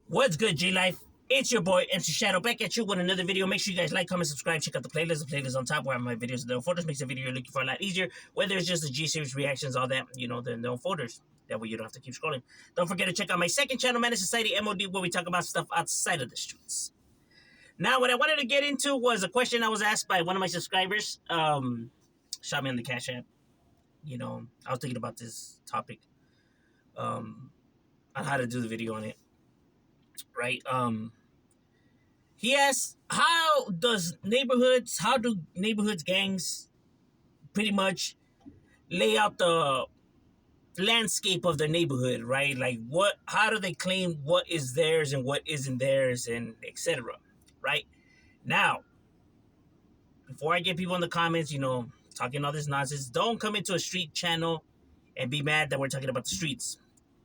What's good, G Life? It's your boy MC Shadow back at you with another video. Make sure you guys like, comment, subscribe, check out the playlist. The playlist on top where I have my videos. The folders makes the video you're looking for a lot easier. Whether it's just the G series reactions, all that, the no folders. That way you don't have to keep scrolling. Don't forget to check out my second channel, Menace Society M.O.D, where we talk about stuff outside of the streets. Now, what I wanted to get into was a question I was asked by one of my subscribers. Shot me on the Cash App. I was thinking about this topic. On how to do the video on it. Right? He asks, how do neighborhoods, gangs, pretty much lay out the landscape of their neighborhood, right? Like how do they claim what is theirs and what isn't theirs, and etc. Right? Now, before I get people in the comments, talking all this nonsense, don't come into a street channel and be mad that we're talking about the streets.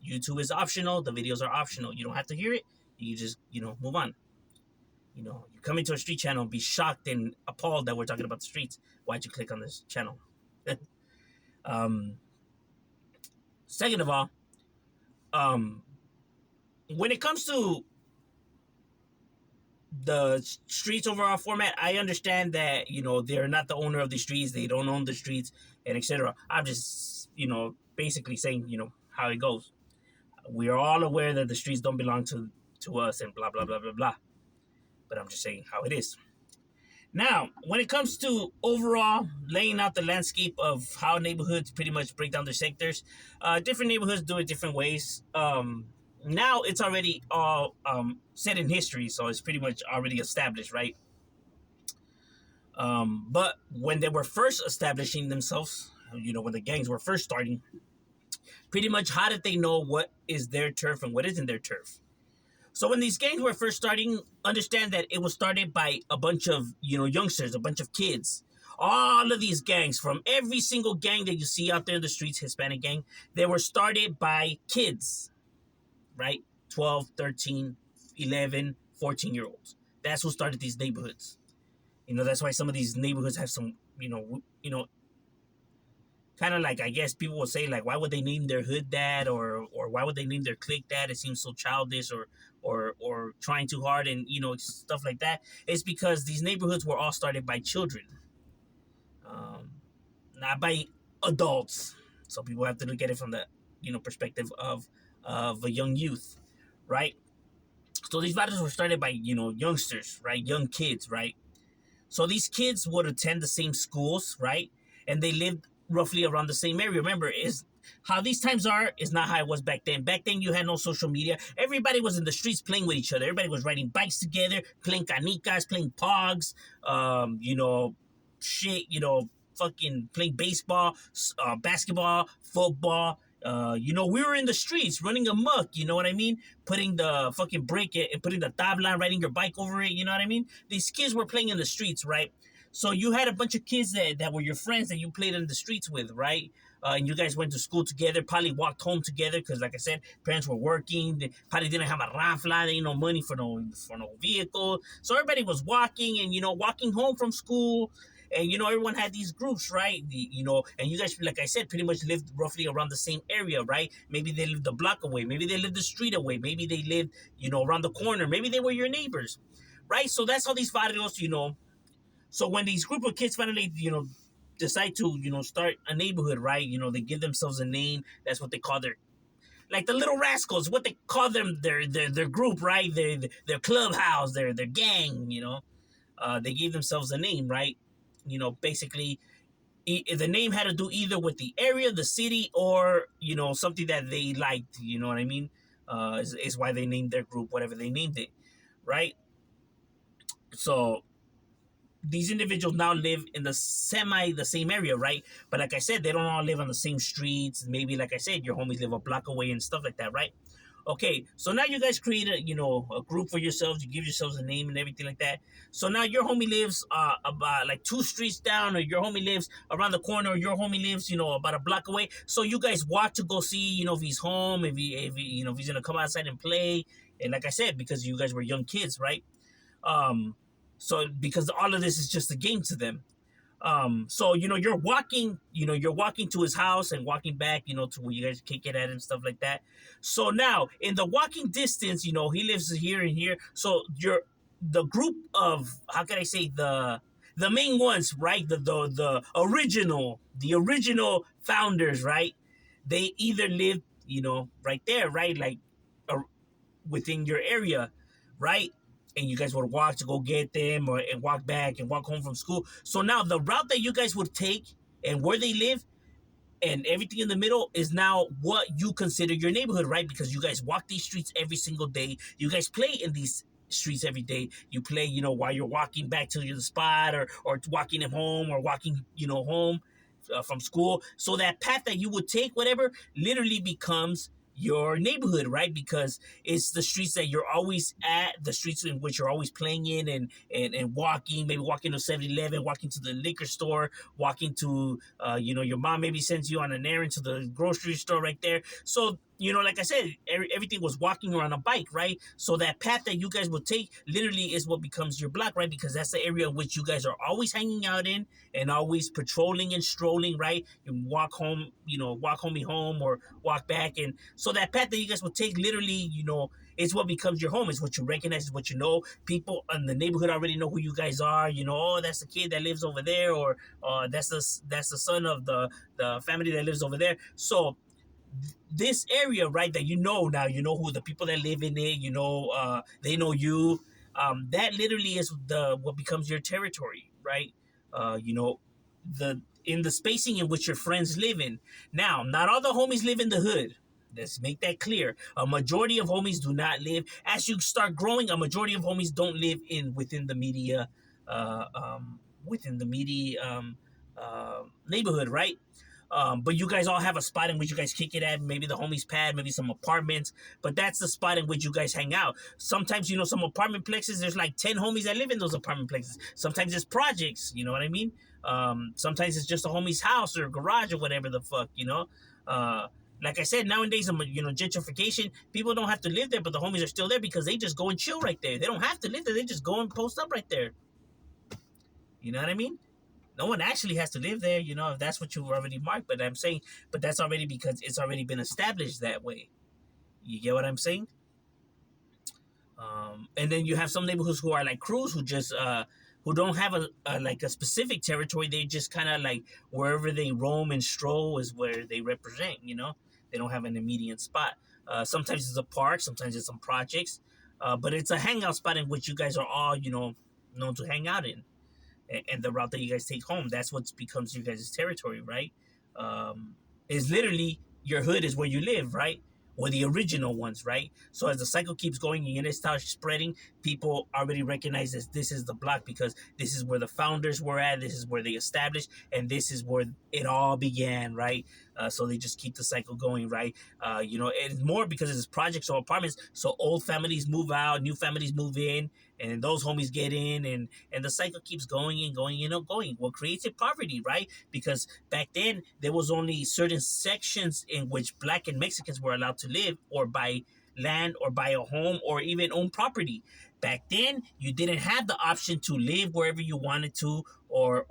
YouTube is optional. The videos are optional. You don't have to hear it. You just, move on. You come into a street channel and be shocked and appalled that we're talking about the streets. Why'd you click on this channel? Second of all, when it comes to the streets overall format, I understand that, they're not the owner of the streets. They don't own the streets and etc. I'm just, basically saying, how it goes. We are all aware that the streets don't belong to us and blah, blah, blah, blah, blah. But I'm just saying how it is. Now, when it comes to overall laying out the landscape of how neighborhoods pretty much break down their sectors, different neighborhoods do it different ways. Now it's already all set in history, so it's pretty much already established, right? But when they were first establishing themselves, when the gangs were first starting, pretty much how did they know what is their turf and what isn't their turf? So when these gangs were first starting, understand that it was started by a bunch of, youngsters, a bunch of kids. All of these gangs, from every single gang that you see out there in the streets, Hispanic gang, they were started by kids, right? 12, 13, 11, 14-year-olds. That's who started these neighborhoods. That's why some of these neighborhoods have some, kind of like, I guess people will say, like, why would they name their hood that, or why would they name their clique that? It seems so childish, or trying too hard, and stuff like that. It's because these neighborhoods were all started by children, not by adults. So people have to look at it from the perspective of a young youth, right? So these battles were started by youngsters, right? Young kids, right? So these kids would attend the same schools, right? And they lived roughly around the same area. Remember, is how these times are is not how it was back then. Back then, you had no social media. Everybody was in the streets playing with each other. Everybody was riding bikes together, playing canicas, playing pogs, fucking playing baseball, basketball, football. We were in the streets running amok, you know what I mean? Putting the fucking brake and putting the tabla, riding your bike over it, you know what I mean? These kids were playing in the streets, right? So you had a bunch of kids that were your friends that you played in the streets with, right? And you guys went to school together, probably walked home together because, like I said, parents were working. They probably didn't have a ranfla. They didn't no money for no vehicle. So everybody was walking and, walking home from school. And, everyone had these groups, right? And you guys, like I said, pretty much lived roughly around the same area, right? Maybe they lived a block away. Maybe they lived the street away. Maybe they lived, around the corner. Maybe they were your neighbors, right? So that's how these barrios, So when these group of kids finally, decide to, start a neighborhood, right? They give themselves a name. That's what they call like the Little Rascals, what they call them, their group, right? Their clubhouse, their gang, they gave themselves a name, right? Basically, the name had to do either with the area, the city, or, something that they liked, you know what I mean? Is why they named their group whatever they named it, right? So these individuals now live in the same area, right? But like I said, they don't all live on the same streets. Maybe, like I said, your homies live a block away and stuff like that, right? Okay, so now you guys create a group for yourselves. You give yourselves a name and everything like that. So now your homie lives about like 2 streets down, or your homie lives around the corner, or your homie lives about a block away. So you guys walk to go see if he's home, if he's gonna come outside and play. And like I said, because you guys were young kids, right? So because all of this is just a game to them. So you're walking, you're walking to his house and walking back, to where you guys kick it at and stuff like that. So now in the walking distance, he lives here and here. So you're the group of, how can I say, the main ones, right? The original founders, right? They either live, right there, right? Like uh, within your area, right? And you guys would walk to go get them, or and walk back and walk home from school. So now the route that you guys would take and where they live and everything in the middle is now what you consider your neighborhood, right? Because you guys walk these streets every single day. You guys play in these streets every day. You play, while you're walking back to the spot, or walking him home, or walking, home from school. So that path that you would take, whatever, literally becomes your neighborhood, right? Because it's the streets that you're always at, the streets in which you're always playing in, and walking, maybe walking to 7-Eleven, walking to the liquor store, walking to, your mom maybe sends you on an errand to the grocery store right there. So, like I said, everything was walking or on a bike, right? So that path that you guys will take literally is what becomes your block, right? Because that's the area in which you guys are always hanging out in, and always patrolling and strolling, right? And walk home, walk homie home, or walk back. And so that path that you guys will take literally, is what becomes your home. It's what you recognize, it's what you know. People in the neighborhood already know who you guys are. Oh, that's the kid that lives over there, or that's the son of the family that lives over there. So this area, right, that now, who the people that live in it, they know you. That literally is the what becomes your territory, right? The in the spacing in which your friends live in. Now, not all the homies live in the hood. Let's make that clear. A majority of homies do not live. As you start growing, a majority of homies don't live within the media, uh, um, within the media neighborhood, right? But you guys all have a spot in which you guys kick it at, maybe the homies pad, maybe some apartments, but that's the spot in which you guys hang out. Sometimes, some apartment plexes, there's like 10 homies that live in those apartment plexes. Sometimes it's projects, you know what I mean? Sometimes it's just a homie's house or garage or whatever the fuck. Uh, like I said, nowadays, gentrification, people don't have to live there, but the homies are still there because they just go and chill right there. They don't have to live there. They just go and post up right there. You know what I mean? No one actually has to live there, if that's what you've already marked. But I'm saying, but that's already because it's already been established that way. You get what I'm saying? And then you have some neighborhoods who are like crews, who don't have a specific territory. They just kind of like wherever they roam and stroll is where they represent. They don't have an immediate spot. Sometimes it's a park, sometimes it's some projects, but it's a hangout spot in which you guys are all known to hang out in, and the route that you guys take home. That's what becomes you guys' territory, right? Is literally your hood is where you live, right? Or the original ones, right? So as the cycle keeps going and it starts spreading, people already recognize this is the block because this is where the founders were at, this is where they established, and this is where it all began, right? So they just keep the cycle going, right? It's more because it's projects or apartments. So old families move out, new families move in, and those homies get in, and the cycle keeps going and going and going. What creates it? Poverty, right? Because back then there was only certain sections in which Black and Mexicans were allowed to live, or buy land, or buy a home, or even own property. Back then, you didn't have the option to live wherever you wanted to, or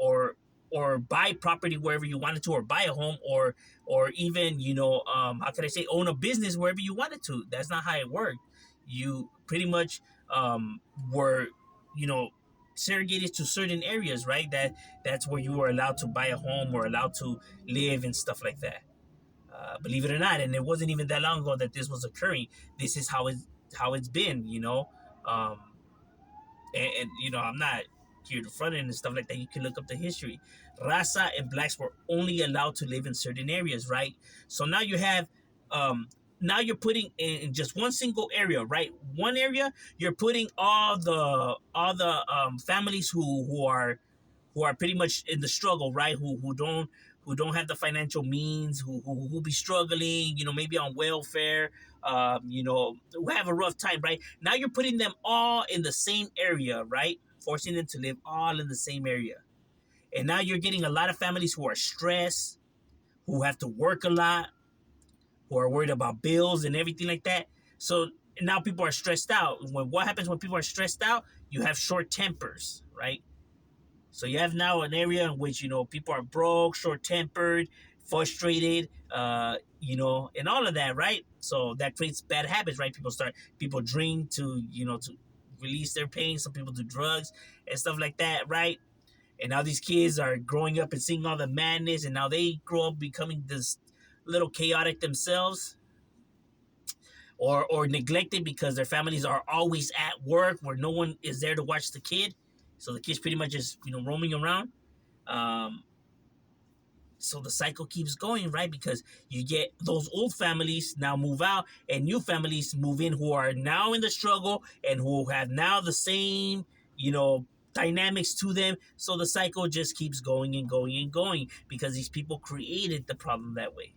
buy property wherever you wanted to, or buy a home, or even how can I say, own a business wherever you wanted to. That's not how it worked. You pretty much were you know segregated to certain areas, right? That's where you were allowed to buy a home or allowed to live and stuff like that. Believe it or not, and it wasn't even that long ago that this was occurring. This is how it's been. Um, and I'm not here to front end and stuff like that. You can look up the history. Raza and blacks were only allowed to live in certain areas, right? So now you have, um, now you're putting in just one single area, right? One area, you're putting all the families who are pretty much in the struggle, right? Who don't have the financial means, who be struggling, maybe on welfare, who have a rough time, right? Now you're putting them all in the same area, right? Forcing them to live all in the same area. And now you're getting a lot of families who are stressed, who have to work a lot, who are worried about bills and everything like that. So now people are stressed out. What happens when people are stressed out? You have short tempers, right? So you have now an area in which people are broke, short-tempered, frustrated, and all of that, right? So that creates bad habits, right? People drink to release their pain. Some people do drugs and stuff like that, right? And now these kids are growing up and seeing all the madness, and now they grow up becoming this little chaotic themselves, or neglected because their families are always at work where no one is there to watch the kid. So the kid's pretty much just roaming around. Um, so the cycle keeps going, right? Because you get those old families now move out, and new families move in who are now in the struggle and who have now the same, you know, dynamics to them. So the cycle just keeps going and going and going because these people created the problem that way.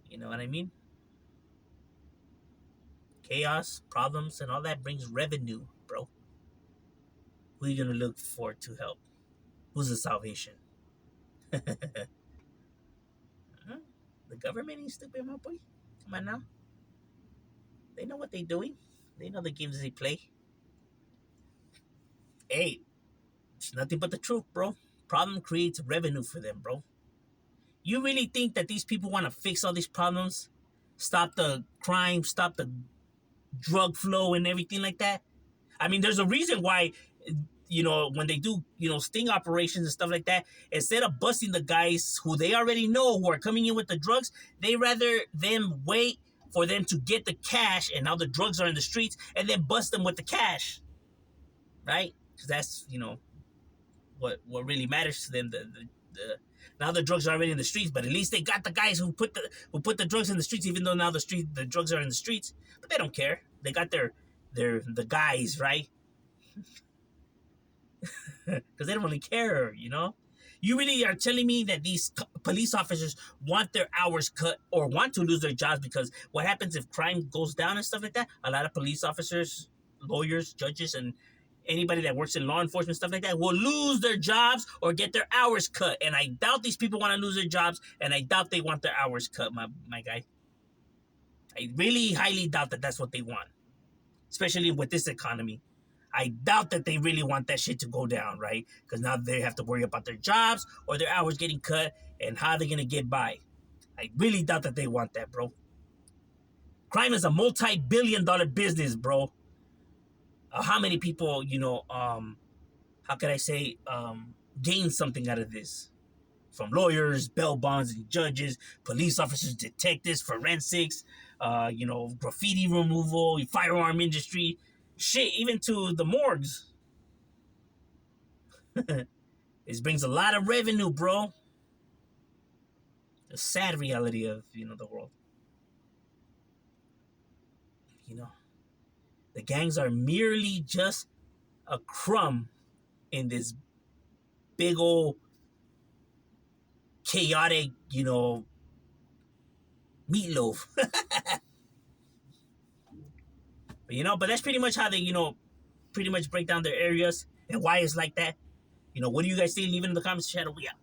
You know what I mean? Chaos, problems, and all that brings revenue, bro. Who are you gonna look for to help? Who's the salvation? Huh? The government ain't stupid, my boy. Come on now. They know what they're doing. They know the games they play. Hey, it's nothing but the truth, bro. Problem creates revenue for them, bro. You really think that these people want to fix all these problems? Stop the crime, stop the drug flow and everything like that? I mean, there's a reason why, when they do, sting operations and stuff like that, instead of busting the guys who they already know who are coming in with the drugs, they rather them wait for them to get the cash, and now the drugs are in the streets, and then bust them with the cash, right? Because that's, what really matters to them. The Now the drugs are already in the streets, but at least they got the guys who put the drugs in the streets, even though now the drugs are in the streets, but they don't care. They got the guys, right? Because they don't really care, You really are telling me that these police officers want their hours cut or want to lose their jobs? Because what happens if crime goes down and stuff like that? A lot of police officers, lawyers, judges, and anybody that works in law enforcement, stuff like that, will lose their jobs or get their hours cut. And I doubt these people want to lose their jobs, and I doubt they want their hours cut, my guy. I really highly doubt that that's what they want, especially with this economy. I doubt that they really want that shit to go down, right? Because now they have to worry about their jobs or their hours getting cut and how they're gonna get by. I really doubt that they want that, bro. Crime is a multi-billion-dollar business, bro. How many people, how could I say, gain something out of this? From lawyers, bail bonds, and judges, police officers, detectives, forensics, graffiti removal, firearm industry, shit, even to the morgues. This brings a lot of revenue, bro. The sad reality of the world. You know, the gangs are merely just a crumb in this big old chaotic, meatloaf. But that's pretty much how they, pretty much break down their areas and why it's like that. What do you guys think? Leave it in the comments. Shadow. We out.